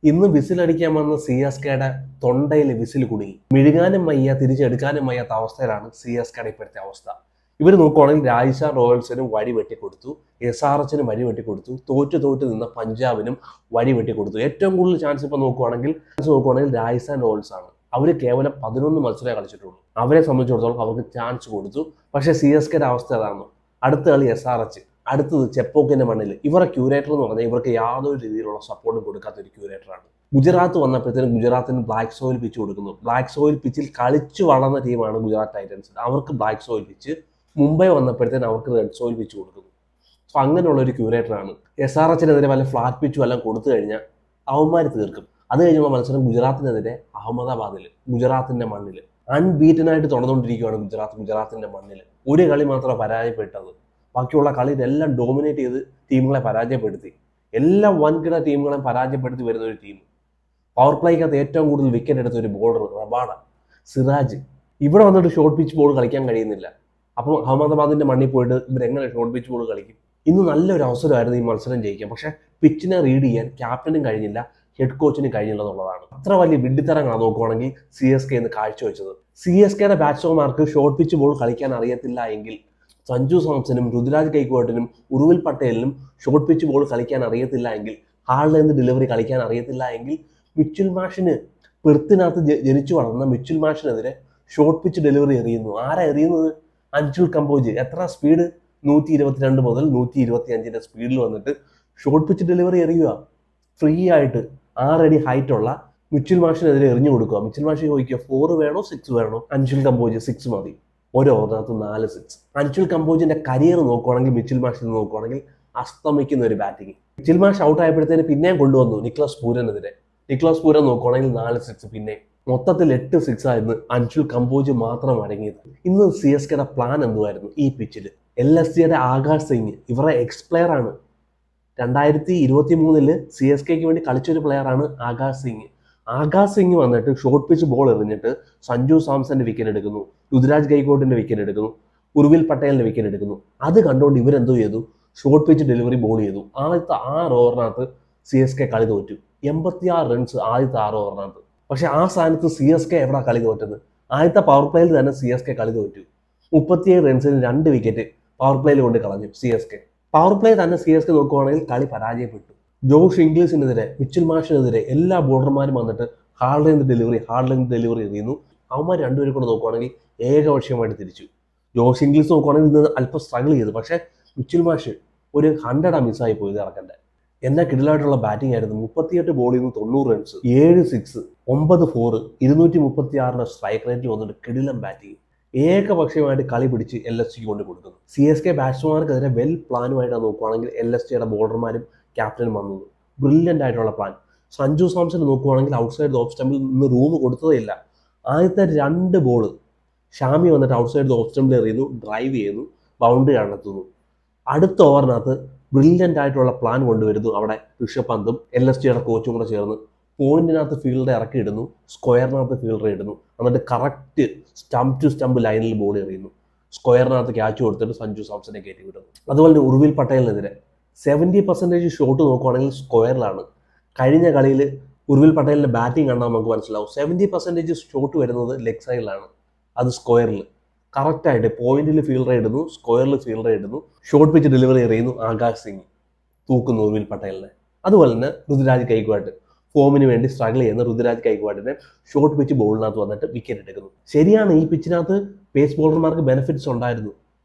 ഇന്ന് വിസിലടിക്കാൻ വന്ന C S കെയുടെ തൊണ്ടയിൽ വിസിൽ കുടുങ്ങി. മിഴുകാനും വയ്യ, തിരിച്ചെടുക്കാനും വയ്യാത്ത അവസ്ഥയിലാണ് സി എസ് കെയുടെ ഇപ്പോഴത്തെ അവസ്ഥ. ഇവർ നോക്കുവാണെങ്കിൽ രാജസ്ഥാൻ റോയൽസിനും വഴി വെട്ടിക്കൊടുത്തു, SRHനും വഴി വെട്ടിക്കൊടുത്തു, തോറ്റു നിന്ന പഞ്ചാബിനും വഴി വെട്ടിക്കൊടുത്തു. ഏറ്റവും കൂടുതൽ ചാൻസ് ഇപ്പൊ നോക്കുവാണെങ്കിൽ രാജസ്ഥാൻ റോയൽസ് ആണ്. അവർ കേവലം 11 മത്സരമേ കളിച്ചിട്ടുള്ളൂ. അവരെ സംബന്ധിച്ചിടത്തോളം അവർക്ക് ചാൻസ് കൊടുത്തു. പക്ഷേ സി എസ് കെയുടെ അവസ്ഥ അതാണ്. അടുത്ത കളി SRH, അടുത്തത് ചെപ്പോക്കിന്റെ മണ്ണിൽ. ഇവരുടെ ക്യൂരേറ്റർ എന്ന് പറഞ്ഞാൽ ഇവർക്ക് യാതൊരു രീതിയിലുള്ള സപ്പോർട്ടും കൊടുക്കാത്ത ഒരു ക്യൂരേറ്ററാണ്. ഗുജറാത്ത് വന്നപ്പോഴത്തേനും ഗുജറാത്തിന് ബ്ലാക്ക് സോയിൽ പിച്ച് കൊടുക്കുന്നു. ബ്ലാക്ക് സോയിൽ പിച്ചിൽ കളിച്ചു വളർന്ന ടീമാണ് ഗുജറാത്ത് ടൈറ്റൻസ്. അവർക്ക് ബ്ലാക്ക് സോയിൽ പിച്ച്. മുംബൈ വന്നപ്പോഴത്തേനും അവർക്ക് റെഡ് സോയിൽ പിച്ച് കൊടുക്കുന്നു. സോ അങ്ങനെയുള്ള ഒരു ക്യൂരേറ്ററാണ്. SRHനെതിരെ വല്ല ഫ്ലാറ്റ് പിച്ചും എല്ലാം കൊടുത്തു കഴിഞ്ഞാൽ അവന്മാർ തീർക്കും. അത് കഴിഞ്ഞുള്ള മത്സരം ഗുജറാത്തിനെതിരെ അഹമ്മദാബാദിൽ, ഗുജറാത്തിന്റെ മണ്ണിൽ അൺബീറ്റനായിട്ട് തുടർന്നുകൊണ്ടിരിക്കുകയാണ് ഗുജറാത്തിന്റെ മണ്ണിൽ. ഒരു കളി മാത്രമാണ് പരാജയപ്പെട്ടത്. ബാക്കിയുള്ള കളിയിലെല്ലാം ഡോമിനേറ്റ് ചെയ്ത് ടീമുകളെ പരാജയപ്പെടുത്തി. എല്ലാ വൻകിട ടീമുകളെയും പരാജയപ്പെടുത്തി വരുന്ന ഒരു ടീം. പവർ പ്ലേക്കകത്ത് ഏറ്റവും കൂടുതൽ വിക്കറ്റ് എടുത്ത ഒരു ബോളർ റബാഡ, സിറാജ്. ഇവിടെ വന്നിട്ട് ഷോർട്ട് പിച്ച് ബോൾ കളിക്കാൻ കഴിയുന്നില്ല. അപ്പോൾ അഹമ്മദാബാദിന്റെ മണ്ണിൽ പോയിട്ട് ഇവരെങ്ങനെ ഷോർട്ട് പിച്ച് ബോൾ കളിക്കും? ഇന്ന് നല്ലൊരു അവസരമായിരുന്നു ഈ മത്സരം ജയിക്കാൻ. പക്ഷേ പിച്ചിനെ റീഡ് ചെയ്യാൻ ക്യാപ്റ്റനും കഴിഞ്ഞില്ല, ഹെഡ് കോച്ചിനും കഴിഞ്ഞില്ല എന്നുള്ളതാണ്. അത്ര വലിയ വിഡ്ഢിത്തരങ്ങളാണ് നോക്കുവാണെങ്കിൽ CSK ഇന്ന് കാഴ്ചവെച്ചത്. CSKയുടെ ബാറ്റ്സ്മാൻമാർക്ക് ഷോർട്ട് പിച്ച് ബോൾ കളിക്കാൻ അറിയത്തില്ല എങ്കിൽ സഞ്ജു സാംസണും ഋതുരാജ് ഗൈക്വാഡിനും ഉർവിൽ പട്ടേലിനും ഷോർട്ട് പിച്ച് ബോൾ കളിക്കാൻ അറിയത്തില്ല എങ്കിൽ, ഹാർഡ് ഡെലിവറി കളിക്കാൻ അറിയത്തില്ല എങ്കിൽ, മിച്ചുൽ മാഷിന് പെർത്തിനകത്ത് ജനിച്ചു വളർന്ന മിച്ചുൽ മാഷിനെതിരെ ഷോർട്ട് പിച്ച് ഡെലിവറി എറിയുന്നു. ആരാ എറിയുന്നത്? അൻഷുൽ കമ്പോജ്. എത്ര സ്പീഡ്? 122 മുതൽ 125 സ്പീഡിൽ വന്നിട്ട് ഷോർട്ട് പിച്ച് ഡെലിവറി എറിയുക. ഫ്രീ ആയിട്ട് 6 അടി ഹൈറ്റ് ഉള്ള മിച്ചുൽ മാഷിനെതിരെ എറിഞ്ഞു കൊടുക്കുക. മിച്ചുൽ മാഷി ചോദിക്കുക 4 വേണോ 6 വേണോ? അൻഷുൽ കമ്പോജ് 6 മതി. ഒരു ഓവറിനകത്ത് 4 6. അൻഷുൽ കമ്പോജിന്റെ കരിയർ നോക്കുവാണെങ്കിൽ, മിച്ചുൽ മാഷിനെ നോക്കുവാണെങ്കിൽ അസ്തമിക്കുന്ന ഒരു ബാറ്റിംഗ്. മിച്ചുൽ മാഷ് ഔട്ട് ആയപ്പോഴത്തേന് പിന്നെയും കൊണ്ടുവന്നു നിക്ലസ് പൂരനെതിരെ. നിക്ലസ് പൂരൻ നോക്കുവാണെങ്കിൽ 4 6. പിന്നെ മൊത്തത്തിൽ 8 6 ആയിരുന്നു അൻഷുൽ കമ്പോജ് മാത്രം അടങ്ങിയത്. ഇന്ന് CSKയുടെ പ്ലാൻ എന്തുവായിരുന്നു ഈ പിച്ചിൽ? LSGയുടെ ആകാശ് സിംഗ് ഇവരുടെ എക്സ്പ്ലെയർ ആണ്. 2023 CSKയ്ക്ക് വേണ്ടി കളിച്ചൊരു പ്ലെയറാണ് ആകാശ് സിംഗ്. ആകാശ് സിംഗ് വന്നിട്ട് ഷോർട്ട് പിച്ച് ബോൾ എറിഞ്ഞിട്ട് സഞ്ജു സാംസന്റെ വിക്കറ്റ് എടുക്കുന്നു, ഋതുരാജ് ഗൈക്വാഡിന്റെ വിക്കറ്റ് എടുക്കുന്നു, ഉർവിൽ പട്ടേലിന്റെ വിക്കറ്റ് എടുക്കുന്നു. അത് കണ്ടുകൊണ്ട് ഇവരെന്തോ ചെയ്തു? ഷോർട്ട് പിച്ച് ഡെലിവറി ബോൾ ചെയ്തു. ആദ്യത്തെ 6 ഓവറിനകത്ത് CSK കളി തോറ്റു. 86 റൺസ് ആദ്യത്തെ 6 ഓവറിനകത്ത്. പക്ഷെ ആ സ്ഥാനത്ത് CSK എവിടെ കളി തോറ്റത്? ആദ്യത്തെ പവർ പ്ലേയിൽ തന്നെ CSK കളി തോറ്റു. 37 റൺസിന് 2 വിക്കറ്റ് പവർ പ്ലേയിൽ കൊണ്ട് കളഞ്ഞു CSK. പവർ പ്ലേ തന്നെ CSK നോക്കുവാണെങ്കിൽ കളി പരാജയപ്പെട്ടു. ജോഷ് ഇംഗ്ലീഷിനെതിരെ, മിച്ചുൽ മാഷിനെതിരെ എല്ലാ ബോളർമാരും വന്നിട്ട് ഹാർഡ് ഡെലിവറി എറിയുന്നു. അവന്മാർ രണ്ടുപേരും കൂടെ നോക്കുവാണെങ്കിൽ ഏകപക്ഷീയമായിട്ട് തിരിച്ചു. ജോഷ് ഇംഗ്ലീഷ് നോക്കുവാണെങ്കിൽ ഇന്ന് അല്പം സ്ട്രഗിൾ ചെയ്തു. പക്ഷേ മിച്ചുൽ മാഷ് ഒരു 100 മിസ്സായി പോയത് ഇറക്കണ്ടേ. എന്നാ കിടിലായിട്ടുള്ള ബാറ്റിംഗ് ആയിരുന്നു. 38 ബോളിൽ നിന്ന് 90 റൺസ്, 7 6, 9 4, 236 സ്ട്രൈക്ക് റേറ്റ് വന്നിട്ട് കിടിലം ബാറ്റിംഗ്. ഏകപക്ഷീയമായിട്ട് കളി പിടിച്ച് LSG കൊണ്ട് കൊടുക്കുന്നു. CSK ബാറ്റ്സ്മാൻമാർക്കെതിരെ വെൽ പ്ലാനുമായിട്ടാണ് നോക്കുവാണെങ്കിൽ LSGയുടെ ബോളർമാരും ക്യാപ്റ്റനും വന്നത്. ബ്രില്യൻ്റ് ആയിട്ടുള്ള പ്ലാൻ. സഞ്ജു സാംസൺ നോക്കുവാണെങ്കിൽ ഔട്ട്സൈഡ് ഓഫ് സ്റ്റമ്പിൽ നിന്ന് റൂം കൊടുത്തതേ ഇല്ല. ആദ്യത്തെ 2 ബോള് ഷാമി വന്നിട്ട് ഔട്ട്സൈഡ് ഓഫ് സ്റ്റമ്പിൽ എറിയുന്നു, ഡ്രൈവ് ചെയ്യുന്നു, ബൗണ്ടറി കണ്ടെത്തുന്നു. അടുത്ത ഓവറിനകത്ത് ബ്രില്യൻ്റ് ആയിട്ടുള്ള പ്ലാൻ കൊണ്ടുവരുന്നു. അവിടെ ഋഷഭ് പന്തും LSGയുടെ കോച്ചും കൂടെ ചേർന്ന് പോയിന്റിനകത്ത് ഫീൽഡർ ഇറക്കി ഇടുന്നു, സ്ക്വയറിനകത്ത് ഫീൽഡർ ഇടുന്നു. എന്നിട്ട് കറക്റ്റ് സ്റ്റംപ് ടു സ്റ്റംപ് ലൈനിൽ ബോൾ എറിയുന്നു. സ്ക്വയറിനകത്ത് ക്യാച്ച് കൊടുത്തിട്ട് സഞ്ജു സാംസനെ കയറ്റി വിടുന്നു. അതുപോലെ തന്നെ ഉർവിൽ പട്ടേലിനെതിരെ 70% ഷോട്ട് നോക്കുവാണെങ്കിൽ സ്ക്വയറിലാണ്. കഴിഞ്ഞ കളിയിൽ ഉർവിൽ പട്ടേലിന്റെ ബാറ്റിംഗ് കണ്ടാൽ നമുക്ക് മനസ്സിലാവും. 70% ഷോട്ട് വരുന്നത് ലെഗ് സൈഡിലാണ്, അത് സ്ക്വയറിൽ. കറക്റ്റായിട്ട് പോയിന്റിൽ ഫീൽഡർ ഇടുന്നു, സ്ക്വയറിൽ ഫീൽഡർ ഇടുന്നു, ഷോർട്ട് പിച്ച് ഡെലിവറി എറിയുന്നു. ആകാശ് സിംഗ് തൂക്കുന്നു ഉർവിൽ പട്ടേലിനെ. അതുപോലെ തന്നെ ഋതുരാജ് ഗൈക്വാഡ്, ഫോമിന് വേണ്ടി സ്ട്രഗിൾ ചെയ്യുന്ന ഋതുരാജ് ഗൈക്വാഡിനെ ഷോർട്ട് പിച്ച് ബോളിനകത്ത് വന്നിട്ട് വിക്കറ്റ് എടുക്കുന്നു. ശരിയാണ്, ഈ പിച്ചിനകത്ത് പേസ് ബോളർമാർക്ക് ബെനിഫിറ്റ്സ് ഉണ്ടായിരുന്നു.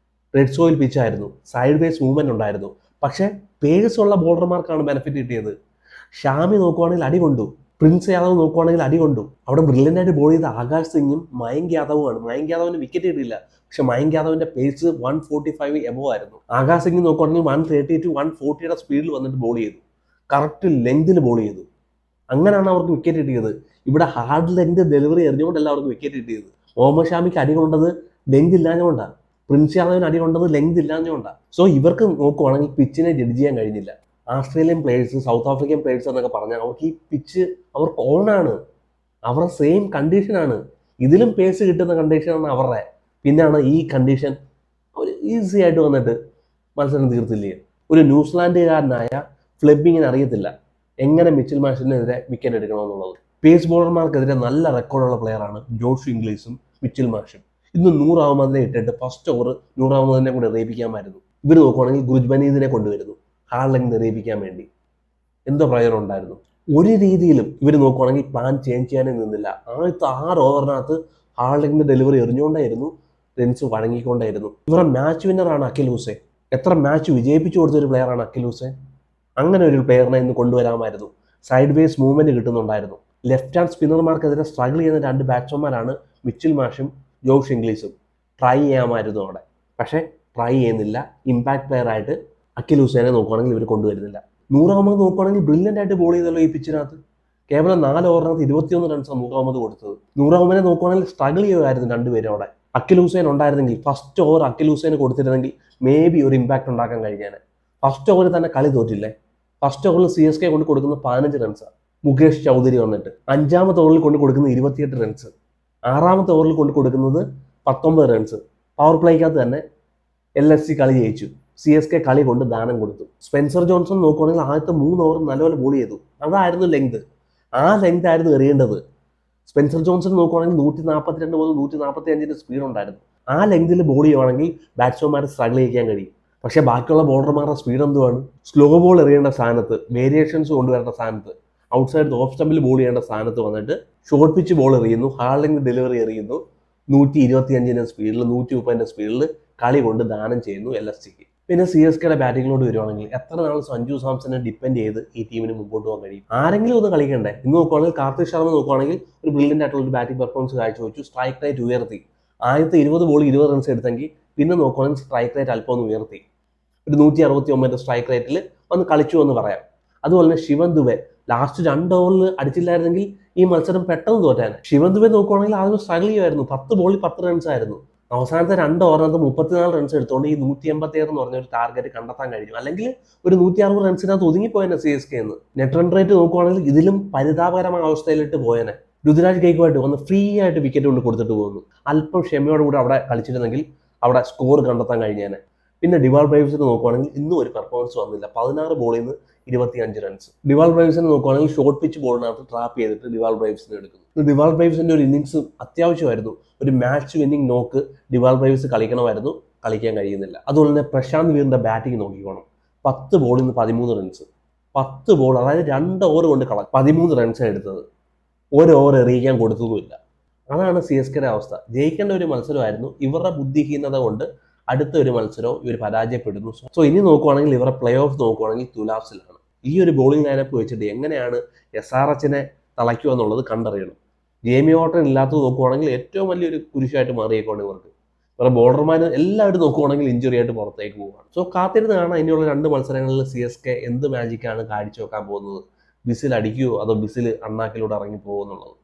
റെഡ് സോയിൽ പിച്ചായിരുന്നു, സൈഡ് വേസ് മൂവ്മെന്റ് ഉണ്ടായിരുന്നു. പക്ഷേ പേസ് ഉള്ള ബോളർമാർക്കാണ് ബെനിഫിറ്റ് കിട്ടിയത്. ഷാമി നോക്കുവാണെങ്കിൽ അടി കൊണ്ടു, പ്രിൻസ് യാദവ് നോക്കുവാണെങ്കിൽ അടി കൊണ്ടു. അവിടെ ബ്രില്യൻ്റ് ആയിട്ട് ബോൾ ചെയ്ത ആകാശ് സിംഗും മയങ്ക് യാദവുമാണ്. മയങ്ക് യാദവിന് വിക്കറ്റ് കിട്ടിയില്ല. പക്ഷെ മയങ്ക് യാദവിന്റെ പേസ് 145 എബോ ആയിരുന്നു. ആകാശ് സിംഗ് നോക്കുവാണെങ്കിൽ 130 to 140 സ്പീഡിൽ വന്നിട്ട് ബോൾ ചെയ്തു. കറക്റ്റ് ലെങ്തിൽ ബോൾ ചെയ്തു. അങ്ങനെയാണ് അവർക്ക് വിക്കറ്റ് കിട്ടിയത്. ഇവിടെ ഹാർഡ് ലെങ്ത് ഡെലിവറി എറിഞ്ഞുകൊണ്ടല്ല അവർക്ക് വിക്കറ്റ് കിട്ടിയത്. മുഹമ്മദ് ഷാമിക്ക് അടി കൊണ്ടത് ലെങ്ത് ഇല്ലാഞ്ഞുകൊണ്ടാണ്. പ്രിൻസ് യാദവിന് അടി കൊണ്ടത് ലെങ്ത് ഇല്ലാഞ്ഞുകൊണ്ടാണ്. സോ ഇവർക്ക് നോക്കുവാണെങ്കിൽ പിച്ചിനെ ജഡ്ജ് ചെയ്യാൻ കഴിഞ്ഞില്ല. Australian players, south African players എന്നൊക്കെ പറഞ്ഞാൽ അവർക്ക് ഈ പിച്ച് അവർക്ക് ഓണാണ്, അവരുടെ സെയിം കണ്ടീഷനാണ്. ഇതിലും പേസ് കിട്ടുന്ന കണ്ടീഷനാണ് അവരുടെ. പിന്നെയാണ് ഈ കണ്ടീഷൻ അവർ ഈസി ആയിട്ട് വന്നിട്ട് മത്സരം തീർത്തില്ലേ. ഒരു ന്യൂസിലാൻഡുകാരനായ ഫ്ലെമിങ്ങിന് അറിയത്തില്ല എങ്ങനെ മിച്ചൽ മാഷിനെതിരെ വിക്കറ്റ് എടുക്കണമെന്നുള്ളത്. പേസ് ബോളർമാർക്കെതിരെ നല്ല റെക്കോർഡുള്ള പ്ലെയറാണ് ജോഷ് ഇംഗ്ലീഷും മിച്ചൽ മാഷും. ഇന്ന് 100 അഹമ്മദിനെ ഇട്ടിട്ട് ഫസ്റ്റ് ഓവർ 100 അഹമ്മദിനെ കൂടെ എറിയിപ്പിക്കാമായിരുന്നു. ഇവർ നോക്കുവാണെങ്കിൽ ഗുജ്ബനീദിനെ കൊണ്ടുവരുന്നു ഹാർലെങ് എറിയിപ്പിക്കാൻ വേണ്ടി. എന്തോ പ്രയോജനം ഉണ്ടായിരുന്നു? ഒരു രീതിയിലും ഇവർ നോക്കുവാണെങ്കിൽ പ്ലാൻ ചേഞ്ച് ചെയ്യാനേ നിന്നില്ല. ആദ്യത്തെ 6 ഓവറിനകത്ത് ഹാർലെങ്ങിന്റെ ഡെലിവറി എറിഞ്ഞുകൊണ്ടായിരുന്നു, റൺസ് വഴങ്ങിക്കൊണ്ടായിരുന്നു. ഇവരുടെ മാച്ച് വിന്നറാണ് അഖിൽ ഹുസൈൻ. എത്ര മാച്ച് വിജയിപ്പിച്ചു കൊടുത്ത ഒരു പ്ലെയറാണ് അഖിൽ ഹുസൈൻ. അങ്ങനെ ഒരു പ്ലെയറിനെ ഇന്ന് കൊണ്ടുവരാമായിരുന്നു. സൈഡ് വേസ് മൂവ്മെന്റ് കിട്ടുന്നുണ്ടായിരുന്നു. ലെഫ്റ്റ് ഹാൻഡ് സ്പിന്നർമാർക്കെതിരെ സ്ട്രഗിൾ ചെയ്യുന്ന 2 ബാറ്റ്സ്മാൻമാരാണ് മിച്ചിൽ മാഷും ജോഷ് ഇംഗ്ലീഷും. ട്രൈ ചെയ്യാമായിരുന്നു അവിടെ, പക്ഷേ ട്രൈ ചെയ്യുന്നില്ല. ഇമ്പാക്ട് പ്ലെയർ ആയിട്ട് അഖിൽ ഹുസൈനെ നോക്കുവാണെങ്കിൽ ഇവർ കൊണ്ടുവരുന്നില്ല. 100 അഹമ്മദ് നോക്കുവാണെങ്കിൽ ബ്രില്യൻ്റ് ആയിട്ട് ബോൾ ചെയ്തല്ലോ ഈ പിച്ചിനകത്ത്. കേവലം 4 ഓവറിനകത്ത് 21 റൺസാണ് 100 അഹമ്മദ് കൊടുത്തത്. 100 അഹമ്മദിനെ നോക്കുവാണെങ്കിൽ സ്ട്രഗിൾ ചെയ്യുമായിരുന്നു രണ്ടുപേരും അവിടെ. അഖിൽ ഹുസൈൻ ഉണ്ടായിരുന്നെങ്കിൽ, ഫസ്റ്റ് ഓവർ അഖിൽ ഹുസൈന് കൊടുത്തിരുന്നെങ്കിൽ മേ ബി ഒരു ഇമ്പാക്ട് ഉണ്ടാക്കാൻ കഴിഞ്ഞാൽ. ഫസ്റ്റ് ഓവറിൽ തന്നെ കളി തോറ്റില്ലേ? ഫസ്റ്റ് ഓവറിൽ CSK കൊണ്ട് കൊടുക്കുന്ന 15 റൺസാണ്. മുകേഷ് ചൗധരി വന്നിട്ട് 5ാമത്തെ ഓവറിൽ കൊണ്ട് കൊടുക്കുന്ന 28 റൺസ്, 6ാമത്തെ ഓവറിൽ കൊണ്ട് കൊടുക്കുന്നത് 19 റൺസ്. പവർ പ്ലേക്കകത്ത് തന്നെ LSC കളി ജയിച്ചു. CSK കളി കൊണ്ട് ദാനം കൊടുത്തു. സ്പെൻസർ ജോൺസൺ നോക്കുവാണെങ്കിൽ ആദ്യത്തെ 3 ഓവർ നല്ലപോലെ ബോൾ ചെയ്തു. അതായിരുന്നു ലെങ്ത്. ആ ലെങ്ത് ആയിരുന്നു എറിയേണ്ടത്. സ്പെൻസർ ജോൺസൺ നോക്കുവാണെങ്കിൽ 142 മുതൽ 145 സ്പീഡ് ഉണ്ടായിരുന്നു. ആ ലെങ്തിൽ ബോൾ ചെയ്യുവാണെങ്കിൽ ബാറ്റ്സ്മാൻമാരെ സ്ട്രഗിൾ ചെയ്യാൻ കഴിയും. പക്ഷേ ബാക്കിയുള്ള ബോളർമാരുടെ സ്പീഡ് എന്തുവാണ്? സ്ലോ ബോൾ എറിയേണ്ട സ്ഥാനത്ത്, വേരിയേഷൻസ് കൊണ്ടുവരേണ്ട സ്ഥാനത്ത്, ഔട്ട്സൈഡ് ഓഫ് സ്റ്റമ്പിൽ ബോൾ ചെയ്യേണ്ട സ്ഥാനത്ത് വന്നിട്ട് ഷോർട്ട് പിച്ച് ബോൾ എറിയുന്നു, ഹാർലെങ് ഡെലിവറി എറിയുന്നു. 125 സ്പീഡിൽ, 130 സ്പീഡിൽ കളി കൊണ്ട് ദാനം ചെയ്യുന്നു LSCക്ക്. പിന്നെ CSKയുടെ ബാറ്റിങ്ങിലോട്ട് വരുവാണെങ്കിൽ എത്ര നാൾ സഞ്ജു സാംസനെ ഡിപ്പെൻഡ് ചെയ്ത് ഈ ടീമിന് മുമ്പോട്ട് പോകാൻ കഴിയും? ആരെങ്കിലും ഒന്ന് കളിക്കണ്ടേ? ഇന്ന് നോക്കുവാണെങ്കിൽ കാർത്തിക് ശർമ്മ നോക്കുവാണെങ്കിൽ ഒരു ബ്രില്യൻ്റ് ആയിട്ടുള്ള ഒരു ബാറ്റിംഗ് പെർഫോമൻസ് കാഴ്ചവെച്ചു. സ്ട്രൈക്ക് റേറ്റ് ഉയർത്തി. ആദ്യത്തെ 20 ബോൾ 20 റൺസ് എടുത്തെങ്കിൽ പിന്നെ നോക്കുവാണെങ്കിൽ സ്ട്രൈക്ക് റേറ്റ് അല്പം ഒന്ന് ഉയർത്തി. ഒരു 169 സ്ട്രൈക്ക് റേറ്റിൽ വന്ന് കളിച്ചു എന്ന് പറയാം. അതുപോലെ തന്നെ ശിവൻ ദുബെ ലാസ്റ്റ് 2 ഓവറിൽ അടിച്ചില്ലായിരുന്നെങ്കിൽ ഈ മത്സരം പെട്ടെന്ന് തോറ്റാണ്. ശിവൻ ദുബെ നോക്കുവാണെങ്കിൽ ആദ്യം സ്ട്രഗിൾ ചെയ്യുമായിരുന്നു. 10 ബോളിൽ 10 റൺസ് ആയിരുന്നു. അവസാനത്തെ 2 ഓവറിനകത്ത് 34 റൺസ് എടുത്തുകൊണ്ട് ഈ 187 എന്ന് പറഞ്ഞ ഒരു ടാർഗറ്റ് കണ്ടെത്താൻ കഴിഞ്ഞു. അല്ലെങ്കിൽ ഒരു 160 റൺസിനകത്ത് ഒതുങ്ങിപ്പോയനെ CSK എന്ന്. നെറ്റ് റൺ റേറ്റ് നോക്കുവാണെങ്കിൽ ഇതിലും പരിതാപകരമായ അവസ്ഥയിലിട്ട് പോയനെ. രുതുരാജ് ഗെയ്ക്വാഡ് വന്ന് ഫ്രീ ആയിട്ട് വിക്കറ്റ് കൊണ്ട് കൊടുത്തിട്ട് പോകുന്നു. അല്പം ക്ഷമയോടുകൂടി അവിടെ കളിച്ചിരുന്നെങ്കിൽ അവിടെ സ്കോർ കണ്ടെത്താൻ കഴിഞ്ഞേനെ. പിന്നെ ഡിവാൾ ബ്രേവ്സിന് നോക്കുവാണെങ്കിൽ ഇന്നും ഒരു പെർഫോമൻസ് വന്നില്ല. 16 ബോളിൽ നിന്ന് 25 റൺസ്. ഡിവാൾ ബ്രേവ്സിനെ നോക്കുവാണെങ്കിൽ ഷോർട്ട് പിച്ച് ബോളിനകത്ത് ട്രാപ്പ് ചെയ്തിട്ട് ഡിവാൾ ബ്രേവ്സിനെ എടുക്കുന്നു. ഡിവാൾ ബ്രേവ്സിന്റെ ഒരു ഇന്നിങ്സ് അത്യാവശ്യമായിരുന്നു. ഒരു മാച്ച് വിന്നിംഗ് നോക്ക് ഡിവാൾ ബ്രേവ്സ് കളിക്കണമായിരുന്നു, കളിക്കാൻ കഴിയുന്നില്ല. അതുപോലെ തന്നെ പ്രശാന്ത് വീറിന്റെ ബാറ്റിംഗ് നോക്കിക്കോണം. 10 ബോളിൽ നിന്ന് 13 റൺസ്. 10 ബോൾ, അതായത് 2 ഓവർ കൊണ്ട് 13 റൺസാണ് എടുത്തത്. ഒരു ഓവർ എറിയിക്കാൻ കൊടുത്തതുമില്ല. അതാണ് CSKയുടെ അവസ്ഥ. ജയിക്കേണ്ട ഒരു മത്സരമായിരുന്നു. ഇവരുടെ ബുദ്ധിഹീനത കൊണ്ട് അടുത്ത ഒരു മത്സരവും ഇവർ പരാജയപ്പെടുന്നു. സോ ഇനി നോക്കുവാണെങ്കിൽ ഇവരുടെ പ്ലേ ഓഫ് നോക്കുവാണെങ്കിൽ തുലാസിലാണ്. ഈ ഒരു ബോളിംഗ് ലൈനപ്പ് വെച്ചിട്ട് എങ്ങനെയാണ് SRHനെ തളയ്ക്കുക എന്നുള്ളത് കണ്ടറിയണം. ജെയ്മി വാട്ടൺ ഇല്ലാത്തത് നോക്കുവാണെങ്കിൽ ഏറ്റവും വലിയൊരു കുരിശായിട്ട് മാറിയേക്കാണ് ഇവർക്ക്. ഇവരുടെ ബോളർമാർ എല്ലാവരും നോക്കുവാണെങ്കിൽ ഇഞ്ചുറി ആയിട്ട് പുറത്തേക്ക് പോവുകയാണ്. സോ കാത്തിരുന്ന് കാണാം ഇനിയുള്ള 2 മത്സരങ്ങളിൽ CSK എന്ത് മാജിക്കാണ് കാഴ്ചവെക്കാൻ പോകുന്നത്. ബിസിൽ അടിക്കുമോ അതോ ബിസിൽ അണ്ണാക്കിലൂടെ ഇറങ്ങി പോകുമെന്നുള്ളത്.